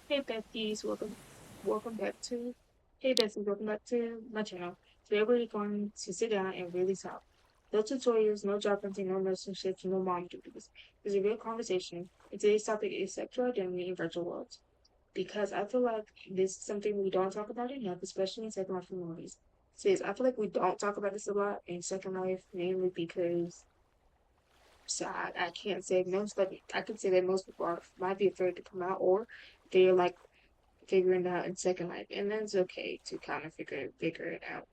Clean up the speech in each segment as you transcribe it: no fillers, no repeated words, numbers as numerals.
Hey besties, welcome back to Hey besties, welcome back to my channel. Today we're going to sit down and really talk. No tutorials, no job hunting, no relationships, no mom duties. It's a real conversation. And today's topic is sexual identity in virtual worlds. Because I feel like this is something we don't talk about enough, especially in Second Life communities. Says I feel like we don't talk about this a lot in Second Life, mainly because I can't say most, but I could say that most people might be afraid to come out, or they're like figuring it out in Second Life, and that's okay to kind of figure it out.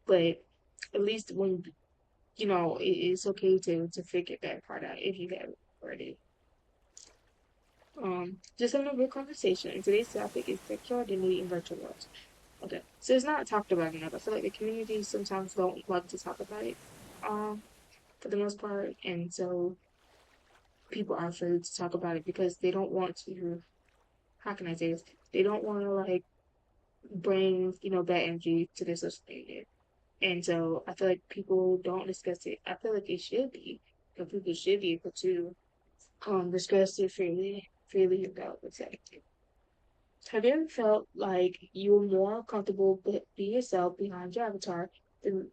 But at least when it's okay to figure that part out if you haven't already. Just having a real conversation. And today's topic is sexual identity in virtual worlds. Okay, so it's not talked about enough. I feel like the community sometimes don't like to talk about it, um, for the most part, and so people are afraid to talk about it because they don't want to. How can I say this? They don't want to like bring bad energy to their social media. And so I feel like people don't discuss it. I feel like it should be, but people should be able to discuss it freely about what's happening. Have you ever felt like you were more comfortable being yourself behind your avatar than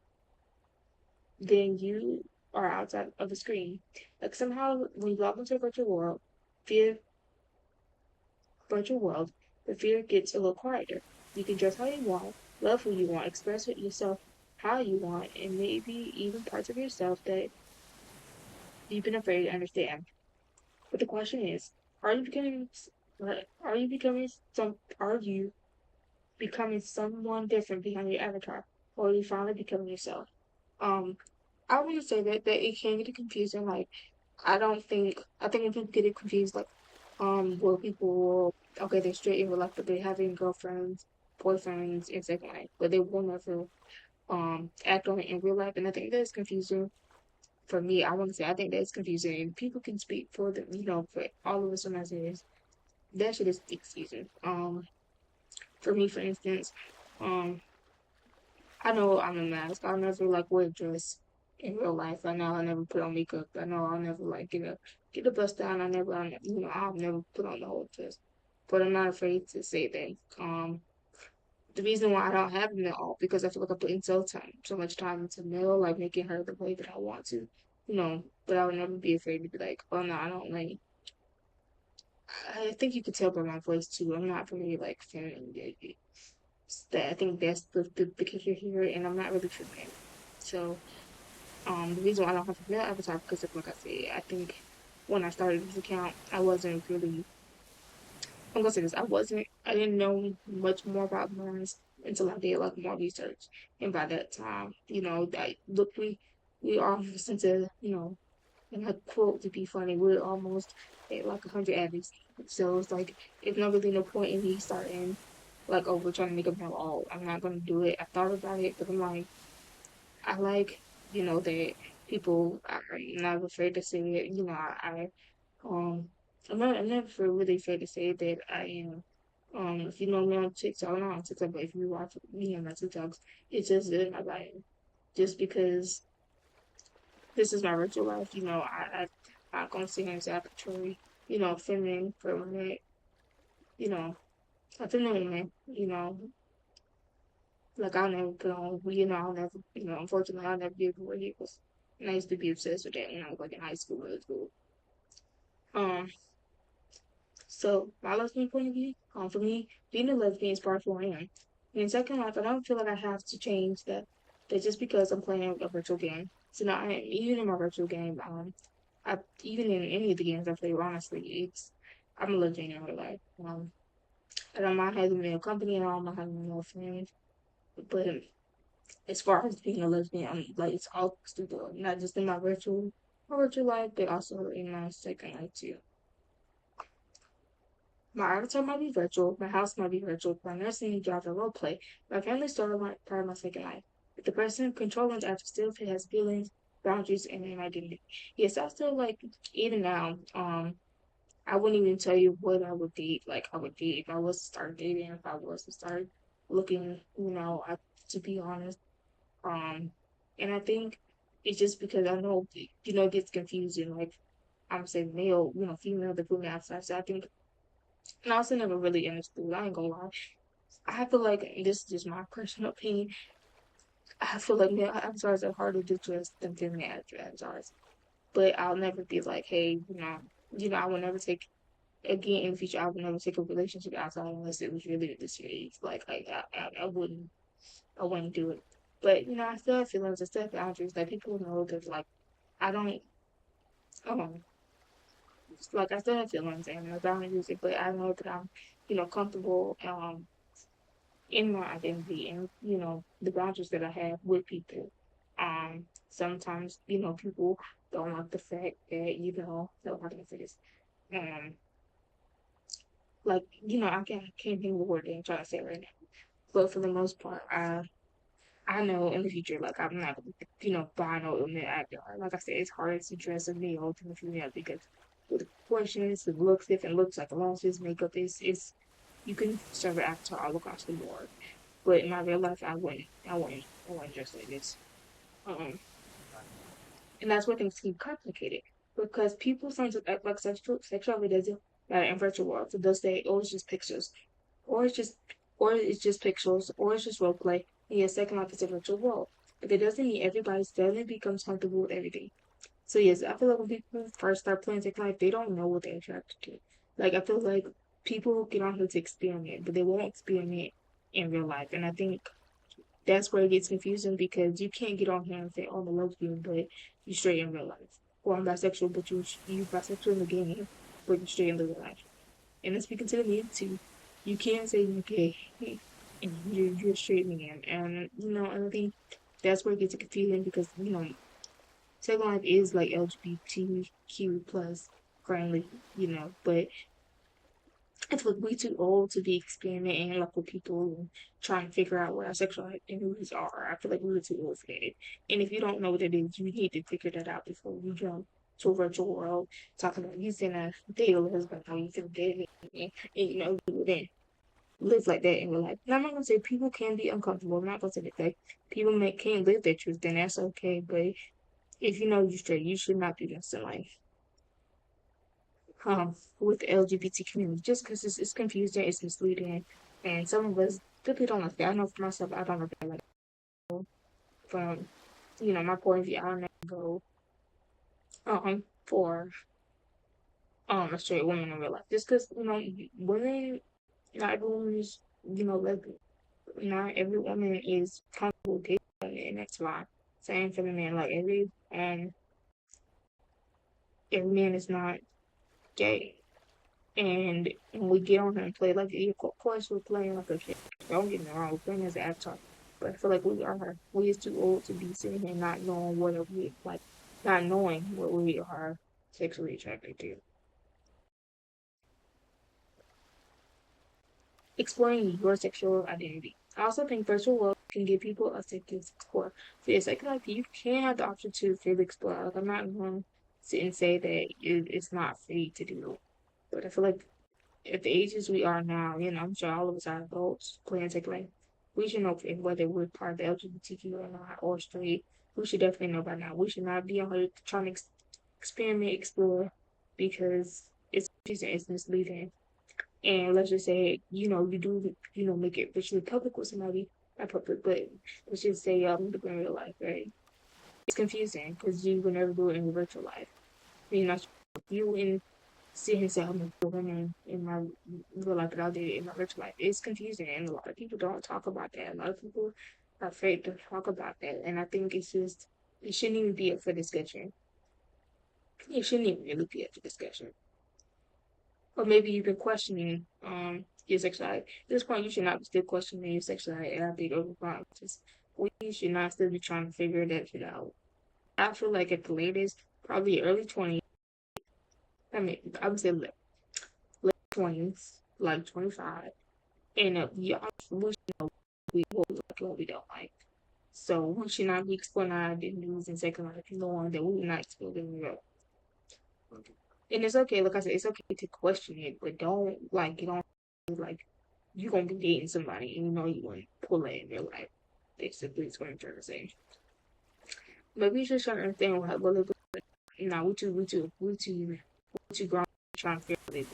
you are outside of the screen? Like somehow when you log into a fear virtual world, the fear gets a little quieter. You can dress how you want, love who you want, express it yourself how you want, and maybe even parts of yourself that you've been afraid to understand. But the question is, are you becoming are you becoming someone different behind your avatar? Or are you finally becoming yourself? Um I want to say that it can get confusing. Like I think when people get it confused, like where people okay, they're straight in real life, but they're having girlfriends, boyfriends in Second Life, but they will never act on it in real life. And I think that's confusing for me. I want to say I think that's confusing, and people can speak for the for all of us when I say this. That shit is confusing. For me, for instance, um, I know I'm a mask. I'll never like wear a dress in real life. I know I'll never put on makeup. I know I'll never like get a bust down. I'll never put on the whole dress. But I'm not afraid to say that. The reason why I don't have them at all because I feel like I'm putting so much time into Mel, like making her the way that I want to, But I would never be afraid to be like, oh no, I don't like. I think you could tell by my voice too. I'm not very like feminine. That I think that's the picture here, and I'm not really feminine. So the reason why I don't have a male avatar because of like I said, I think when I started this account, I wasn't really I'm gonna say this. I didn't know much more about Mars until I did like more research. And by that time, that look we are almost into, and I quote to be funny, we're almost at like 100 abbeys. So it's like it's not really no point in me starting like, oh, we're trying to make them know, oh, I'm not gonna do it. I thought about it, but I'm like I like, that people are not afraid to say it. Um, I'm never really afraid to say that I am. If you know me on TikTok, I'm not on TikTok, but if you watch me on my TikToks, it's just that I like, just because this is my virtual life, I'm not gonna sit here and say arbitrary, feminine for a minute, you know, a feminine woman, like I'll never put on, I'll never, unfortunately, I'll never be able to wear heels. And I used to be obsessed with that when I was like in high school, middle school. Um, so my lesbian point of view, for me, being a lesbian is part of who I am. And in Second Life, I don't feel like I have to change that. That just because I'm playing a virtual game. So now, even in my virtual game, even in any of the games I play, honestly, I'm a lesbian in real life. I don't mind having male company, and I don't mind having male friends, but as far as being a lesbian, like it's all stupid, not just in my virtual life, but also in my Second Life too. My avatar might be virtual, my house might be virtual, my nursing job and role play, my family story might part of my second life. But the person controlling the avatar still has feelings, boundaries, and an identity. Yes, I still like even now. I wouldn't even tell you what I would date. Like I would date if I was to start dating, if I was to start looking. To be honest, um, and I think it's just because I know it gets confusing. Like I'm saying male, female, they put me outside. So I think And I also never really understood. I ain't gonna lie. I feel like this is just my personal opinion. I feel like male avatars are harder to trust than female avatars. But I'll never be like, hey, I will never take again in the future. I would never take a relationship outside unless it was really this serious. Like, I wouldn't do it. But I still have feelings. I still have boundaries. Like people know that, like, I don't, um, like I still have feelings and my boundaries. But I know that I'm, comfortable, in my identity and the boundaries that I have with people. Sometimes people don't like the fact that no, how can I say this? Um, like I can't think of the word that I'm trying to say right now. But for the most part, I know in the future, like I'm not gonna buy no male actor. Like I said, it's harder to dress a male than a female because with the proportions, the looks, different looks, like aloneness, makeup is you can serve an avatar all across the board. But in my real life, I wouldn't dress like this. Um, and that's where things get complicated because people sometimes act like sexuality doesn't matter in virtual world. So they'll say, "Oh, it's just pictures," or it's just pixels, or it's just role play. And yes, second life is a virtual world, but it doesn't mean everybody suddenly becomes comfortable with everything. So yes, I feel like when people first start playing second life, they don't know what they're attracted to. Like I feel like people get on here to experiment, but they won't experiment in real life. And I think that's where it gets confusing because you can't get on here and say, "Oh, I'm a lesbian," but you straight in real life. Or I'm bisexual, but you bisexual in the game, but you straight in the real life. And then speaking to the men too, you can't say you're gay and you're a straight man. And and I think that's where it gets confusing because Second Life is like LGBTQ plus friendly, but I feel like we too old to be experimenting like with people and trying to figure out what our sexual identities are. I feel like we're too old for that. And if you don't know what it is, you need to figure that out before you jump to a virtual world talking about using a date a lesbian or you feel dating and you then live like that in real life. And I'm not gonna say people can be uncomfortable. I'm not gonna say that people can't live their truth, then that's okay. But if you know you're straight, you should not do this in life. With the LGBT community just because it's confusing, it's misleading, and some of us really don't like that. I know for myself, I don't like that. Like from my point of view, I'll never go for a straight woman in real life just because women, not every woman is lesbian. Not every woman is comfortable dating, and that's why. Same for the man. Like every man is not gay. And when we get on here and play, like, yeah, of course, we're playing like a kid. Don't get me wrong, we're playing as an avatar. But I feel like we is too old to be sitting here not knowing what we like, not knowing what we are sexually attracted to. Exploring your sexual identity. I also think virtual world can give people a safe to explore. So it's like you can have the option to freely explore. Like I'm not going to sit and say that it's not free to do, but I feel like at the ages we are now, I'm sure all of us are adults playing take like we should know whether we're part of the LGBTQ or not or straight. We should definitely know by now. We should not be on here trying to experiment, explore because it's confusing, it's misleading. And let's just say, you do, make it visually public with somebody, not public, but let's just say y'all meet up in real life, right? It's confusing because you would never do it in your virtual life. You're not you in see himself as a woman in my real life, but I did it in my virtual life. It's confusing, and a lot of people don't talk about that. A lot of people are afraid to talk about that, and I think it shouldn't even be up for discussion. It shouldn't even really be up for discussion. Or maybe you've been questioning your sexuality. At this point, you should not be still questioning your sexuality. And I think overall, just we should not still be trying to figure that shit out. I feel like at the latest, probably early 20s. I mean, I would say late 20s, like 25. And yeah, we should know what we like and what we don't like. So we should not be exploring our identities and second life knowing that we will not explore in real. And it's okay, like I said, it's okay to question it, but don't like get on like you gonna be dating somebody and you want to pull it in real life. Basically, is what I'm trying to say. But we just trying to understand what we too grown trying to figure out this.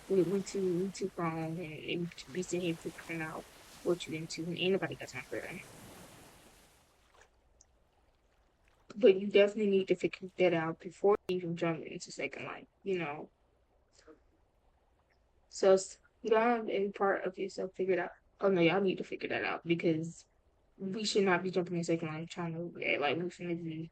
we too grown and to be sitting here figuring out what you into, and ain't nobody got time for that. But you definitely need to figure that out before you even jump into second life, you know. So you don't have any part of yourself figured out. Oh no, y'all need to figure that out because we should not be jumping in second life trying to act like we should be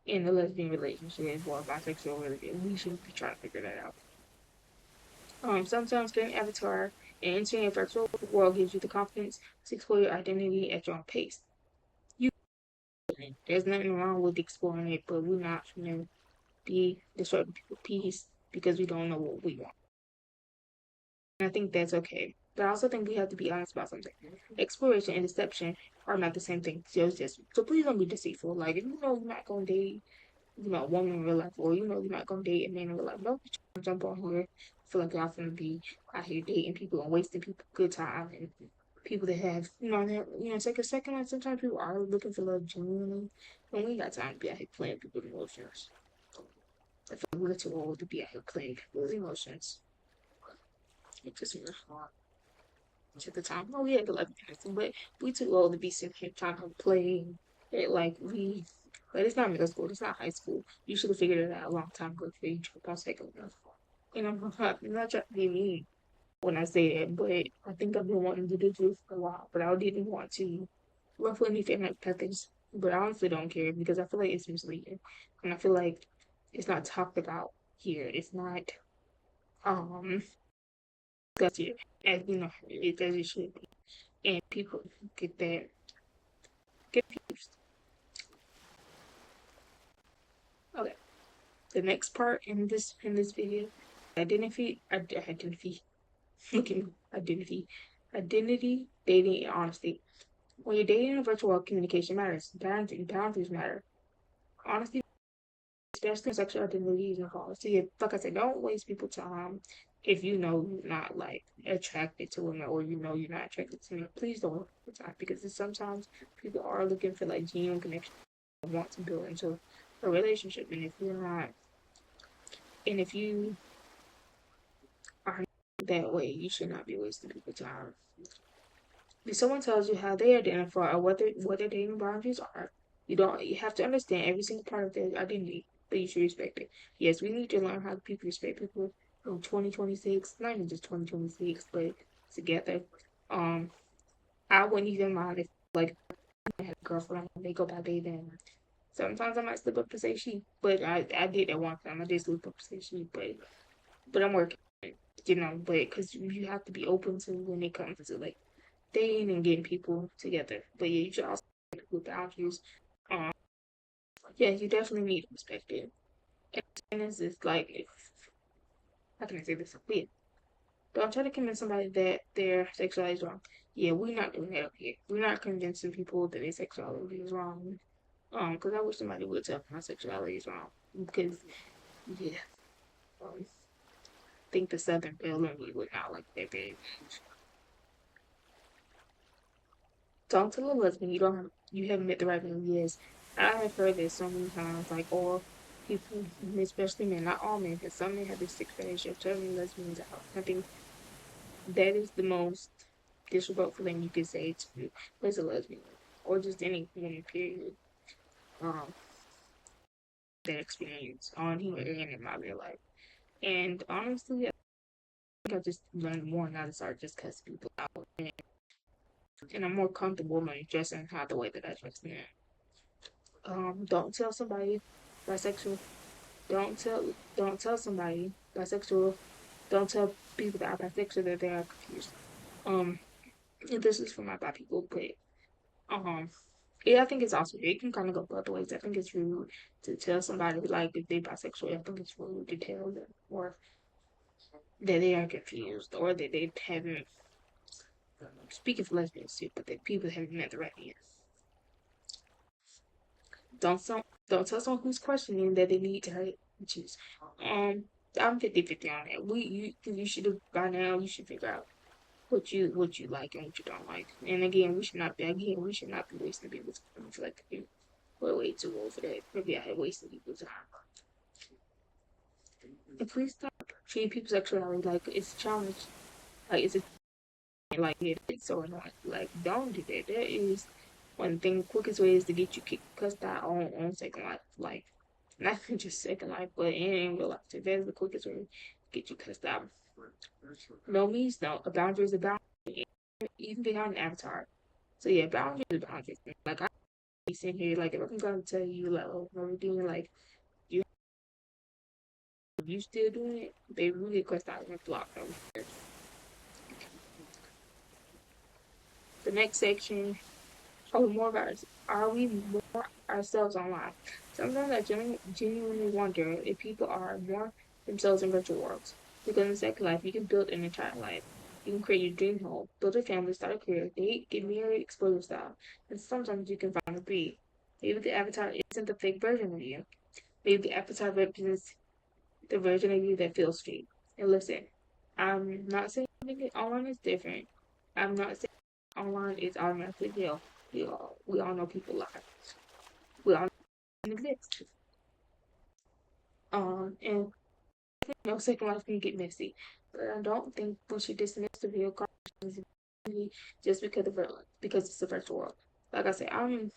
in a lesbian relationship or bisexual relationship. We should be trying to figure that out. Sometimes getting avatar and entering a virtual world gives you the confidence to explore your identity at your own pace. You, there's nothing wrong with exploring it, but we're not going to be disrupting people's peace because we don't know what we want. And I think that's okay. But I also think we have to be honest about something. Exploration and deception are not the same thing. So please don't be deceitful. Like if you know you're not gonna date, you know, a woman in real life, or you know you're not gonna date a man in real life, don't be trying to jump on here. Feel like y'all gonna be out here dating people and wasting people good time and people that have take a second life. Sometimes people are looking for love genuinely, and we ain't got time to be out here playing people's emotions. I feel like we're too old to be out here playing people's emotions. It just at the time. Oh, we had 11 minutes, but we too old to be sitting here trying to play it like we. But it's not middle school. It's not high school. You should have figured it out a long time ago before you trip on second level. And I'm not trying to be mean when I say that, but I think I've been wanting to do this for a while. But I didn't want to ruffle any family feathers. But I honestly don't care because I feel like it's misleading, and I feel like it's not talked about here. It's not um discussed here as as it should be, and people get that confused. Okay, the next part in this video, identity, look at me, identity, dating, and honesty. When you're dating in a virtual world, communication matters. Boundaries matter. Honesty, especially sexual identity, is involved. So, yeah, like I said, don't waste people's time if you know you're not like attracted to women or you know you're not attracted to men. Please don't waste your time because sometimes people are looking for like genuine connection, want to build into a relationship, and if you're not, and if you are that way, you should not be wasting people's time. If someone tells you how they identify or what their dating boundaries are, you have to understand every single part of their identity, but you should respect it. Yes, we need to learn how people respect people in 2026, not even just 2026, but together. Um, I wouldn't even mind if like I had a girlfriend and they go by they then. Sometimes I might slip up to say she, but I did that one time. I did slip up to say she, but I'm working, but because you have to be open to when it comes to like dating and getting people together. But yeah, you should also with boundaries. Um, yeah, you definitely need to respect it. And this is like, if, how can I say this? Yeah, don't try to convince somebody that their sexuality is wrong. Yeah, we're not doing that up here. We're not convincing people that their sexuality is wrong. Because I wish somebody would tell me my sexuality is wrong. Because yeah, I think the Southern Belle and we would not like that very much. Don't tell a lesbian you haven't met the right man. Yes, I have heard this so many times. Like all people, especially men, not all men, because some men have this sick fetish of turning lesbians out. I think that is the most disrespectful thing you could say to as a lesbian or just any woman. Period. Um, that experience on here and in my real life. And honestly, I think I just learned more not to start just cussing people out, and I'm more comfortable in dressing how the way that I dress now. Don't tell somebody bisexual. Don't tell somebody bisexual. Don't tell people that are bisexual that they are confused. Um, and this is for my bi people, but um, yeah, I think it's also it can kind of go both ways. I think it's rude to tell somebody like if they're bisexual. I think it's rude to tell them or that they are confused or that they haven't. Speaking for lesbians too, but that people haven't met the right man. Don't tell someone who's questioning that they need to hurt choose. Um, I'm 50-50 on that. You should have by now. You should figure out what you like and what you don't like. And we should not be wasting people's time. I feel like we're way too old for that. Maybe I had wasted people's time. And please stop. treating people's sexuality like it's a challenge, like it's a like it is or not. Like don't do that. That is one thing. Quickest way is to get you cussed out on Second Life. Like not just Second Life, but in real life. So that's the quickest way to get you cussed out. No means no. A boundary is a boundary, even behind an avatar. So yeah, boundaries are boundaries. Like I be sitting here, like if I'm gonna tell you like, oh, no, we're doing like you still doing it, they really cussed out and blocked them. The next section, oh, more about us. Are we more ourselves online? Sometimes I genuinely wonder if people are more themselves in virtual worlds. Because in second life, you can build an entire life. You can create your dream home, build a family, start a career, date, get married, explore your style. And sometimes you can find a breed. Maybe the avatar isn't the fake version of you. Maybe the avatar represents the version of you that feels fake. And listen, I'm not saying that online is different. I'm not saying online is automatically real. We all know people lie. We all know exist. And second life can get messy, but I don't think we should dismiss the real consequences just because it's a virtual world. Like I said, I'm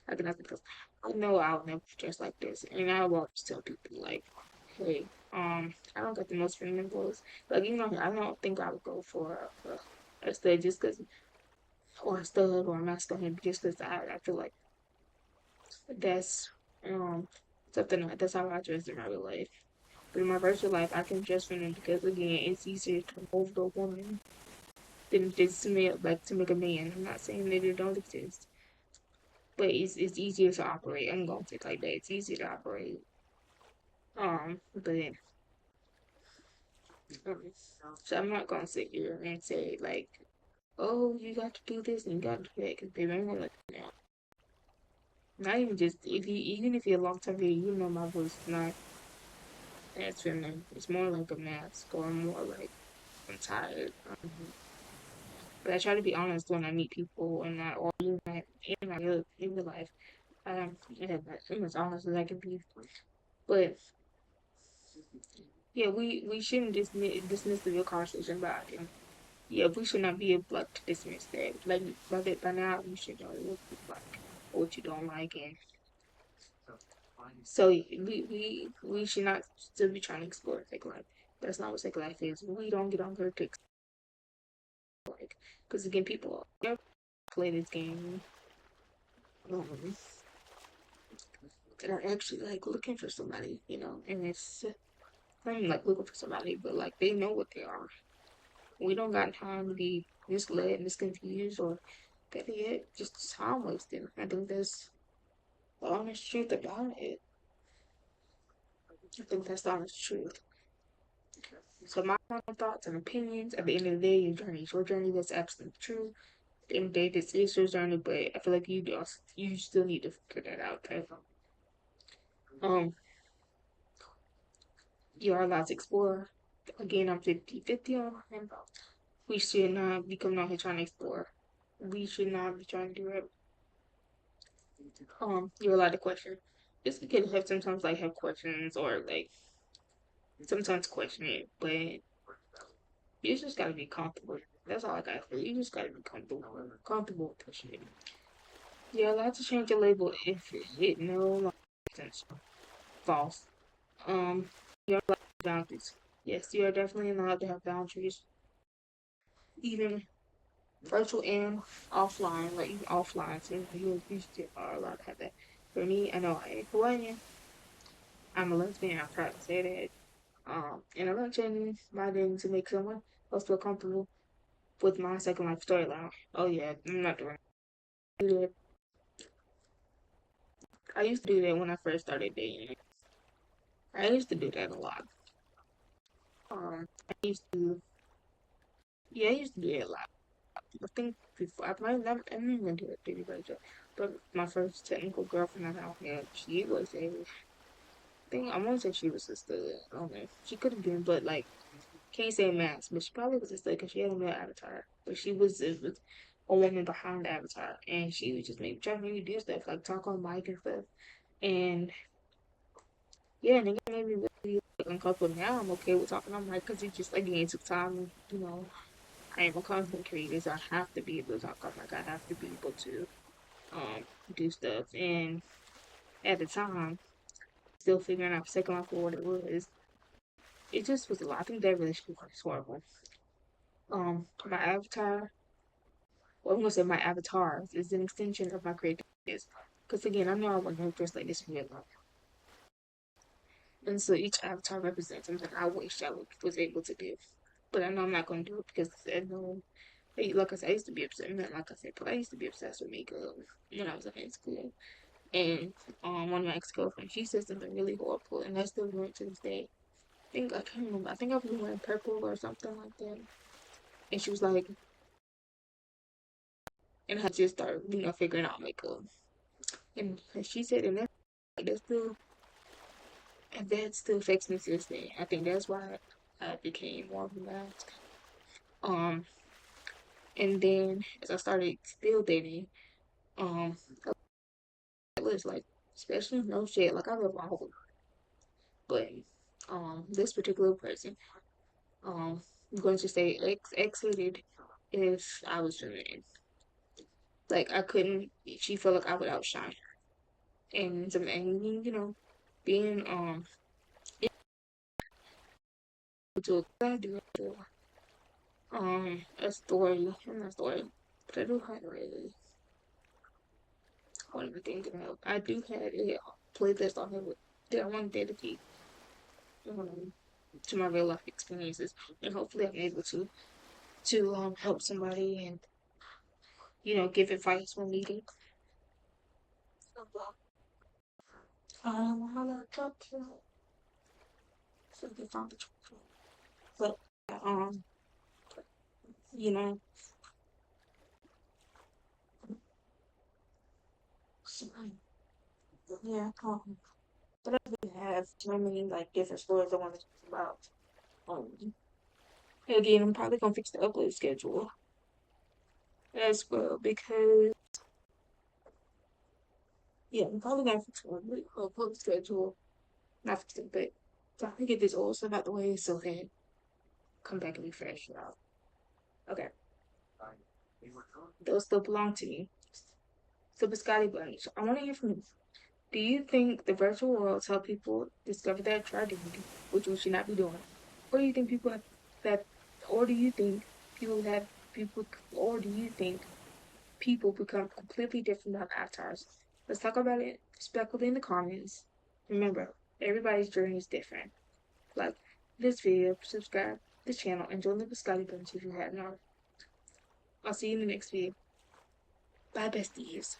I can because I know I'll never dress like this, and I will always tell people like, hey, I don't got the most feminine clothes. Like I don't think I would go for a stud just because, or a stud or a masculine just because I feel like that's um something that's how I dress in my real life. But in my virtual life, I can dress feminine because again, it's easier to mold a woman than it is to make a man. I'm not saying that it don't exist, but it's easier to operate. I'm gonna say it like that. It's easier to operate. But um, so I'm not gonna sit here and say like, oh, you got to do this and you got to do that because baby, I'm gonna let you know. Not even just if you even if you're a long time here, you know my voice is not as feminine. It's more like a mask or more like I'm tired. But I try to be honest when I meet people and I or in my real life. Yeah, I'm as honest as I can be. But yeah, we shouldn't dismiss the real conversation about it. Yeah, we should not be able like, to dismiss that. Like by now, you should know what you like or what you don't like, and so we should not still be trying to explore second life. That's not what second life is. We don't get on here to explore, like, because again, people play this game um, that are actually like looking for somebody, and it's not even like looking for somebody, but like they know what they are. We don't got time to be misled, misconfused, or better yet, just time wasting. I think that's the honest truth about it. I think that's the honest truth. So my final thoughts and opinions, at the end of the day, your journey is your journey. That's absolutely true. At the end of the day, this is your journey, but I feel like you still need to figure that out. Um, you are allowed to explore. Again, I'm 50-50 on him. We should not be coming out here trying to explore. We should not be trying to do it. You're allowed to question. Just because have sometimes like have questions or like sometimes question it, but you just gotta be comfortable. That's all I got for you. You just gotta be comfortable with pushing it. You're allowed to change your label if it hit no sense. False. You're allowed to have boundaries. Yes, you are definitely allowed to have boundaries, even virtual and offline, like even offline. So you still are allowed to have that. For me, I know I ain't who I am. I'm a lesbian. I'm proud to say that. And I'm not changing my name to make someone else feel comfortable with my second life storyline. Oh yeah, I'm not doing that. I used to do that when I first started dating. I used to do that a lot. I used to, yeah, I used to do it a lot. I think before I didn't even do it pretty much, but my first technical girlfriend I had, she was a thing. I want to say she was a stud. I don't know. She could have been, but like can't say max, but she probably was a stud because she had a male avatar. But she was a woman behind the avatar, and she was just maybe trying to make me do stuff like talk on mic and stuff. And yeah, and it made me really uncomfortable. Now I'm okay with talking. I'm like, because it just, again, took time, I am a content creator, so I have to be able to talk. I'm like, I have to be able to do stuff. And at the time, still figuring out second life for what it was. It just was a lot. I think that relationship was horrible. My avatar, well, I'm gonna say my avatars is an extension of my creativeness. Because again, I know I want to dress like this in real life. And so each avatar represents something I wish I was able to do. But I know I'm not going to do it because I know, like I said, I used to be obsessed, not like I said, but I used to be obsessed with makeup when I was in high school. And one of my ex-girlfriends, she said something really horrible, and that's still going to this day. I can't remember. I think I was wearing purple or something like that. And she was like, and I just started, figuring out makeup. And she said, and that still, and that still affects me to this day. I think that's why I became more relaxed. Um, and then as I started still dating, um, it was like, especially no shit, like I love my whole, but this particular person, I'm going to say exited if I was doing like I couldn't. She felt like I would outshine her. And some, and being to I do a story, not a story, but I do have a one of the things I do have a playlist on here that I want to dedicate um, to my real life experiences, and hopefully I'm able to help somebody and give advice when needed. How to talk to so they found the truth. But um, you know, so, yeah, but I do have so many like different stories I want to talk about. Um, again, I'm probably gonna fix the upload schedule as well because yeah, I'm probably gonna fix the upload schedule. Not fix it, but so I can get this old stuff out the way so that come back and refresh it out. Okay, those still belong to me. So, Biscotti Bunch, I want to hear from you. Do you think the virtual worlds help people discover their identity, which we should not be doing? Or do you think people have that, or do you think people have people, or do you think people become completely different on avatars? Let's talk about it. Speculate in the comments. Remember, everybody's journey is different. Like this video, subscribe to the channel, and join the Biscotti Bunch if you haven't already. I'll see you in the next video. Bye, besties.